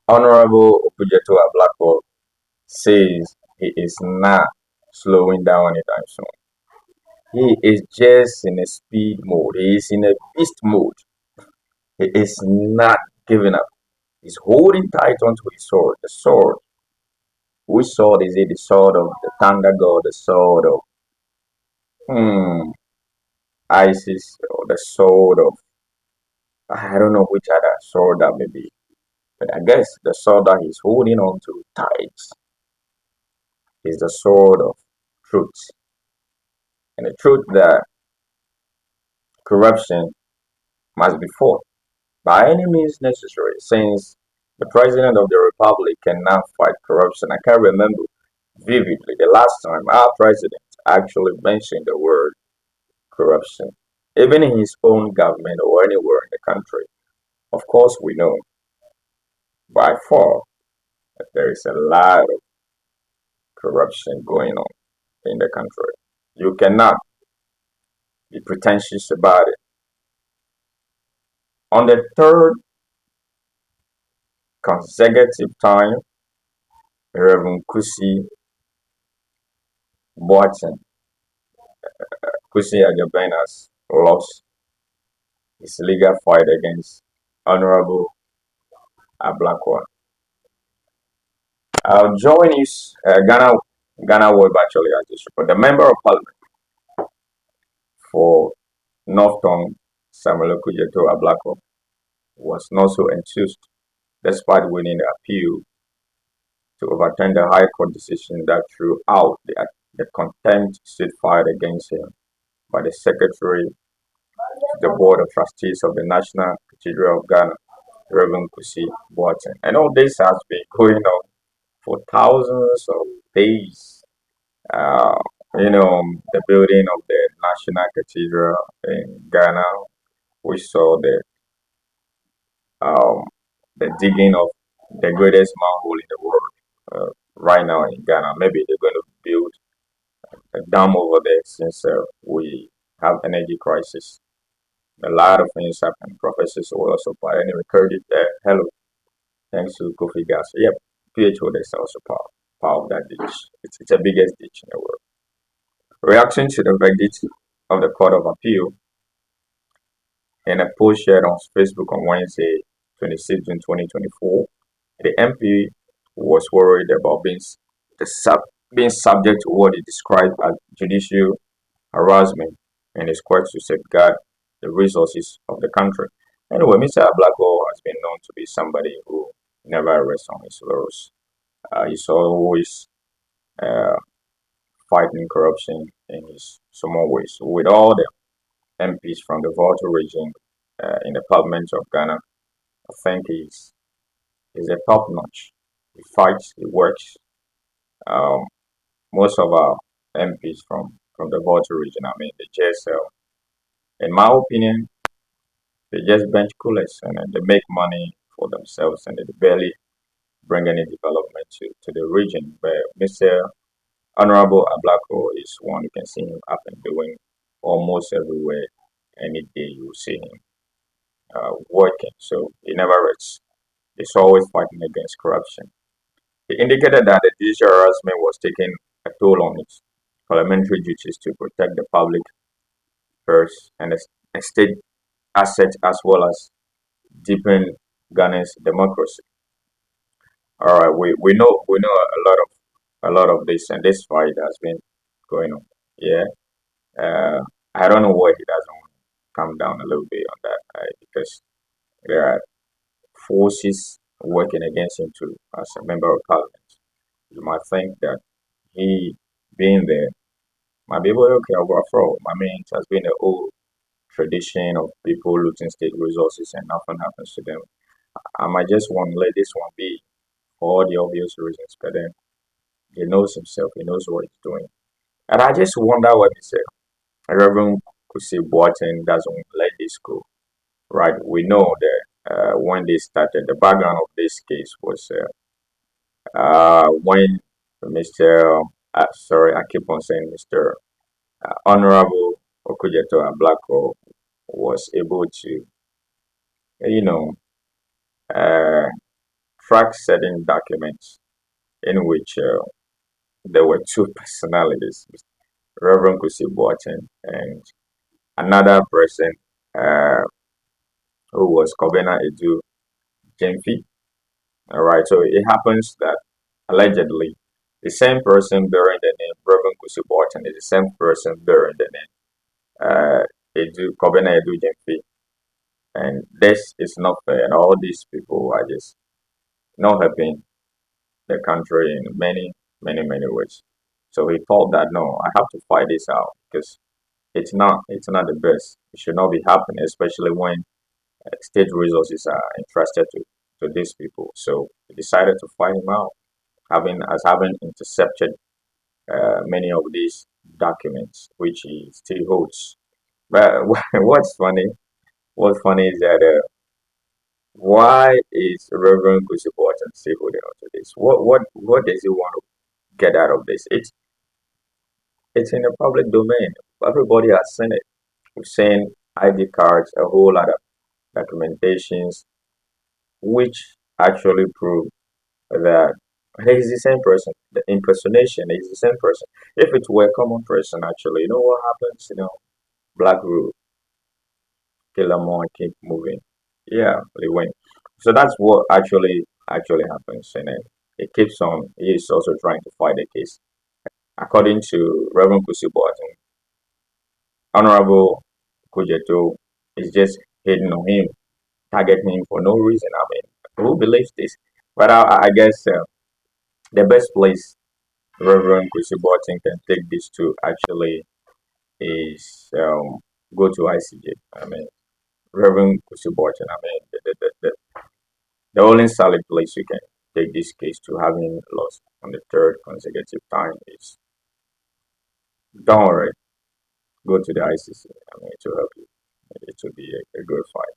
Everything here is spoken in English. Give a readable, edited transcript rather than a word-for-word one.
Honorable okudzeto-ablakwah says he is not slowing down anytime soon. He is just in a speed mode. He is in a beast mode. He is not giving up. He's holding tight onto his sword. The sword. Which sword is it? The sword of the thunder god, the sword of hmm, Isis, or the sword of I don't know which other sword that may be. But I guess the sword that he's holding on to tight is the sword of truth. And the truth that corruption must be fought by any means necessary, since the President of the Republic cannot fight corruption. I can remember vividly the last time our president actually mentioned the word corruption, even in his own government or anywhere in the country. Of course, we know by far that there is a lot of corruption going on in the country. You cannot be pretentious about it. On the third consecutive time, Rev.Kusi Boateng, Kusi has lost his legal fight against Hon.Ablakwah. I'll join his Ghana Web actually as this report. The member of parliament for Northton Samuel Okudzeto-Ablakwah was not so enthused despite winning the appeal to overturn the High Court decision that threw out the contempt suit filed against him by the Secretary to the Board of Trustees of the National Cathedral of Ghana, Rev. Kusi Boateng. And all this has been going on for thousands of days. Uh, the building of the National Cathedral in Ghana, we saw um, the digging of the greatest manhole in the world right now in Ghana. Maybe they're going to build a dam over there since we have energy crisis. A lot of things happen. Professors will also part. Anyway, Kurdish, hello, thanks to Kofi Gas. Yep, PHO, there's also part of that ditch. It's the biggest ditch in the world. Reaction to the verdict of the Court of Appeal in a post shared on Facebook on Wednesday, 26 June 2024, the MP was worried about being subject to what he described as judicial harassment in his quest to safeguard the resources of the country. Anyway, Mr. Ablakwo has been known to be somebody who never rests on his laurels. He's always uh, fighting corruption in his small ways. With all the MPs from the Volta region in the Parliament of Ghana, I think he's a top notch. He fights, he works. Um, Most of our MPs from the Volta region, I mean, they just, in my opinion, they just bench coolers and they make money for themselves and they barely bring any development to the region. But Mr. Honorable Ablako is one you can see him up and doing almost everywhere. Any day you see him working. So he never rests. He's always fighting against corruption. He indicated that the judicial harassment was taking a toll on his parliamentary duties to protect the public purse and the state assets as well as deepen Ghana's democracy. All right, we know a lot of this and this fight has been going on. Yeah, uh, I don't know why he doesn't come down a little bit on that because there are forces working against him too as a member of parliament. You might think that he being there might be able to okay over fraud. I mean, it has been a old tradition of people looting state resources and nothing happens to them. I might just want to let this one be for all the obvious reasons, but then he knows himself, he knows what he's doing. And I just wonder what he said. Reverend Kusi Boateng doesn't let this go. Right? We know that when they started, the background of this case was when Mr. Sorry, I keep on saying Mr. Honorable Okudzeto-Ablakwah was able to, you know, uh, track certain documents in which there were two personalities, Reverend Kusi Boateng and another person uh, who was Kobena Edu Jemfi. All right, so it happens that allegedly the same person bearing the name Reverend Kusi Boateng is the same person bearing the name Edu Kobena Edu Jemfi, and this is not fair. And all these people are just not helping the country in many ways. So he thought that no, I have to fight this out because it's not the best. It should not be happening, especially when state resources are entrusted to these people. So he decided to fight him out, having intercepted many of these documents, which he still holds. But what's funny is that why is Reverend Kusi still holding on to this? What does he want to get out of this? It's in the public domain. Everybody has seen it. We've seen ID cards, a whole lot of documentations, which actually prove that he's the same person. The impersonation is the same person. If it were a common person, actually, you know what happens? Black rule, kill them all, keep moving. Yeah, they win. So that's what actually happens, and it keeps on. He is also trying to fight the case. According to Reverend Kusi Boateng, Honorable Kujeto is just hitting on him, targeting him for no reason. I mean, who believes this? But I guess the best place Reverend Kusi Boateng can take this to actually is go to ICJ. I mean, Reverend Kusi Boateng, I mean, the only solid place you can take this case to, having lost on the third consecutive time, is don't worry, go to the ICC. I mean, to help you. It will be a good fight.